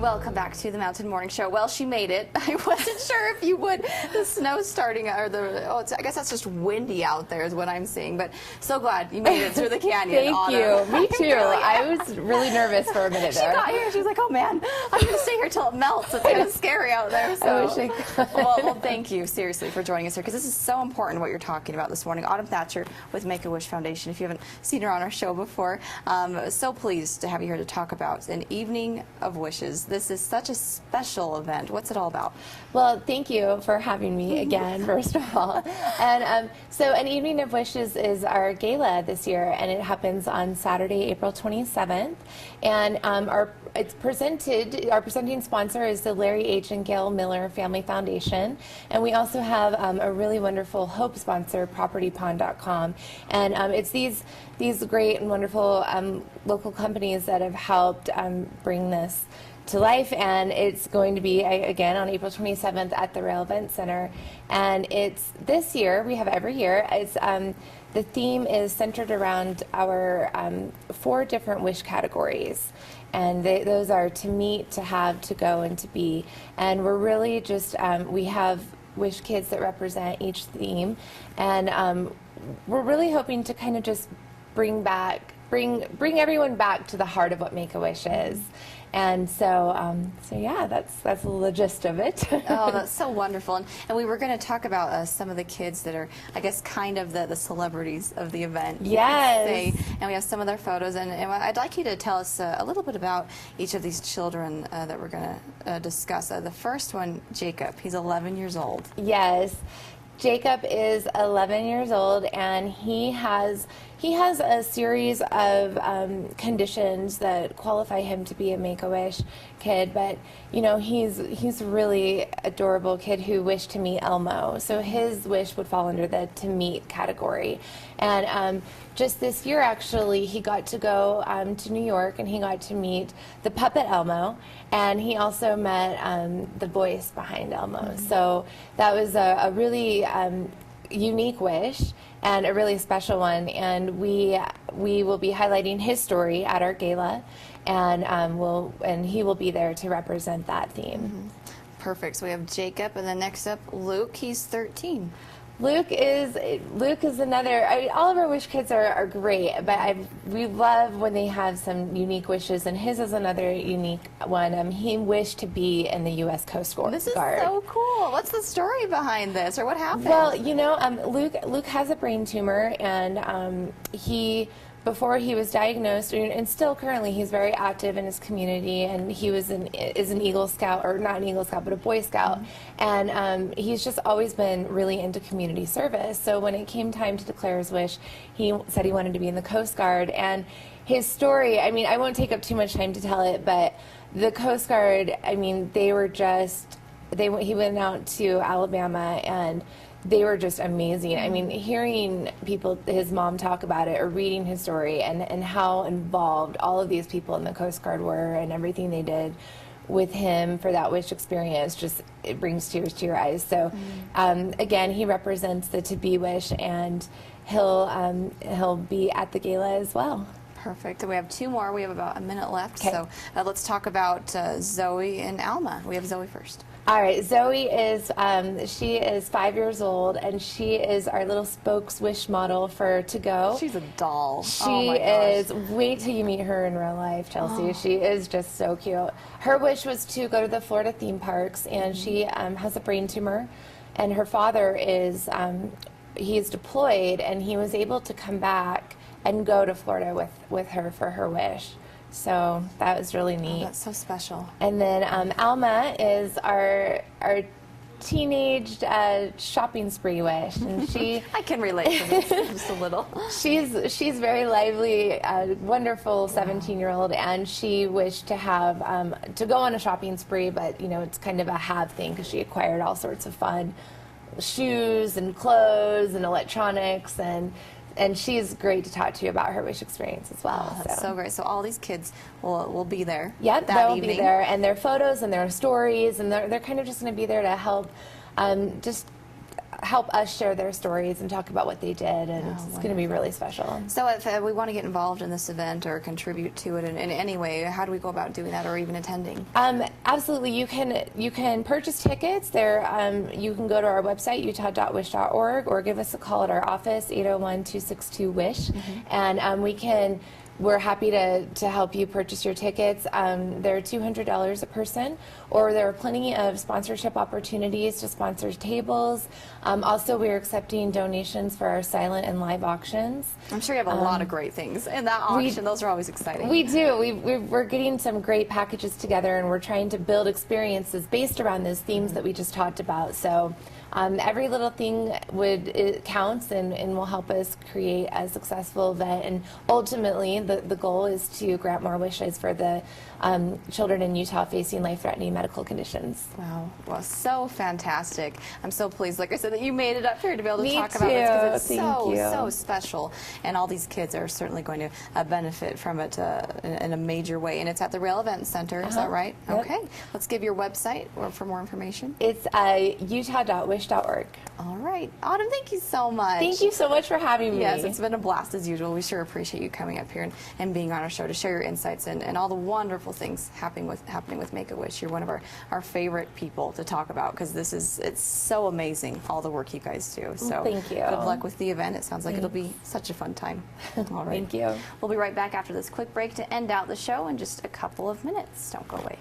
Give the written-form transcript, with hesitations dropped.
Welcome back to the Mountain Morning Show. Well, she made it. I wasn't sure if you would. The snow's starting, or I guess that's just windy out there is what I'm seeing. But so glad you made it through the canyon. Thank you. Me too. I was really nervous for a minute there. She got here. She was like, "Oh man, I'm going to stay here till it melts. It's kind of scary out there." So, I wish I could. Well, thank you seriously for joining us here, because this is so important what you're talking about this morning. Autumn Thatcher with Make-A-Wish Foundation. If you haven't seen her on our show before, so pleased to have you here to talk about an Evening of Wishes. This is such a special event. What's it all about? Well, thank you for having me again, first of all. And so an Evening of Wishes is our gala this year, and it happens on Saturday, April 27th. And our presenting sponsor is the Larry H. and Gail Miller Family Foundation. And we also have a really wonderful Hope sponsor, PropertyPond.com. And it's these great and wonderful local companies that have helped bring this to life, and it's going to be again on April 27th at the Rail Event Center. And it's this year, we have every year, it's the theme is centered around our 4 different wish categories, and those are to meet, to have, to go, and to be. And we're really just we have wish kids that represent each theme, and we're really hoping to kind of just bring everyone back to the heart of what Make-A-Wish is. And so yeah, that's the gist of it. Oh, that's so wonderful. And we were going to talk about some of the kids that are, I guess, kind of the celebrities of the event. Yes. And we have some of their photos. And I'd like you to tell us a little bit about each of these children that we're going to discuss. The first one, Jacob. He's 11 years old. Yes. Jacob is 11 years old, and he has a series of conditions that qualify him to be a Make-A-Wish kid. But you know, he's really adorable kid who wished to meet Elmo, so his wish would fall under the to meet category. And just this year, actually, he got to go to New York, and he got to meet the puppet Elmo, and he also met the voice behind Elmo. Mm-hmm. So that was a really unique wish and a really special one. And we will be highlighting his story at our gala, and he will be there to represent that theme. Mm-hmm. Perfect. So we have Jacob, and then next up, Luke. He's 13. Luke is another. All of our wish kids are great, but we love when they have some unique wishes, and his is another unique one. He wished to be in the U.S. Coast Guard. This is so cool. What's the story behind this, or what happened? Well, you know, Luke has a brain tumor, and before he was diagnosed, and still currently, he's very active in his community, and he is an Eagle Scout, or not an Eagle Scout, but a Boy Scout. Mm-hmm. And he's just always been really into community service. So when it came time to declare his wish, he said he wanted to be in the Coast Guard. And his story, I mean, I won't take up too much time to tell it, but the Coast Guard, I mean, he went out to Alabama, and they were just amazing. I mean, hearing his mom talk about it, or reading his story, and how involved all of these people in the Coast Guard were, and everything they did with him for that wish experience, it brings tears to your eyes. So again, he represents the to be wish, and he'll be at the gala as well. Perfect. And we have 2 more. We have about a minute left. Okay. So let's talk about Zoe and Alma. We have Zoe first. All right, Zoe is she is 5 years old, and she is our little spokes-wish model for To Go. She's a doll. She is. Wait till you meet her in real life, Chelsea. Oh. She is just so cute. Her wish was to go to the Florida theme parks, and she has a brain tumor, and her father is he's deployed, and he was able to come back and go to Florida with her for her wish. So that was really neat. Oh, that's so special. And then Alma is our teenage shopping spree wish, and she I can relate to this just a little. She's very lively, wonderful 17-year-old, and she wished to have to go on a shopping spree, but you know, it's kind of a have thing, because she acquired all sorts of fun shoes and clothes and electronics, and she's great to talk to you about her wish experience as well. Oh, that's so great. So all these kids will be there. Yep, they'll be there, and their photos and their stories, and they're kind of just going to be there to help just help us share their stories and talk about what they did, and it's going to be really special. So if we want to get involved in this event or contribute to it in any way, how do we go about doing that, or even attending? Absolutely, you can purchase tickets there. You can go to our website, utah.wish.org, or give us a call at our office, 801-262-WISH, and we're happy to help you purchase your tickets. They're $200 a person, or there are plenty of sponsorship opportunities to sponsor tables. Also, we're accepting donations for our silent and live auctions. I'm sure you have a lot of great things in that auction. Those are always exciting. We do. We're getting some great packages together, and we're trying to build experiences based around those themes that we just talked about. So every little thing it counts and will help us create a successful event. And ultimately, the goal is to grant more wishes for the children in Utah facing life-threatening medical conditions. Wow. Well, so fantastic. I'm so pleased, like I said, that you made it up here to be able to talk too. about this, because it's Thank you. so special. And all these kids are certainly going to benefit from it in a major way. And it's at the Rail Event Center, is that right? Yep. Okay. Let's give your website for more information. It's utah.wish.org. All right. Autumn, thank you so much. Thank you so much for having me. Yes, it's been a blast as usual. We sure appreciate you coming up here and being on our show to share your insights and all the wonderful things happening with Make-A-Wish. You're one of our favorite people to talk about, because it's so amazing, all the work you guys do. So thank you. Good luck with the event. It sounds like it'll be such a fun time. All right. Thank you. We'll be right back after this quick break to end out the show in just a couple of minutes. Don't go away.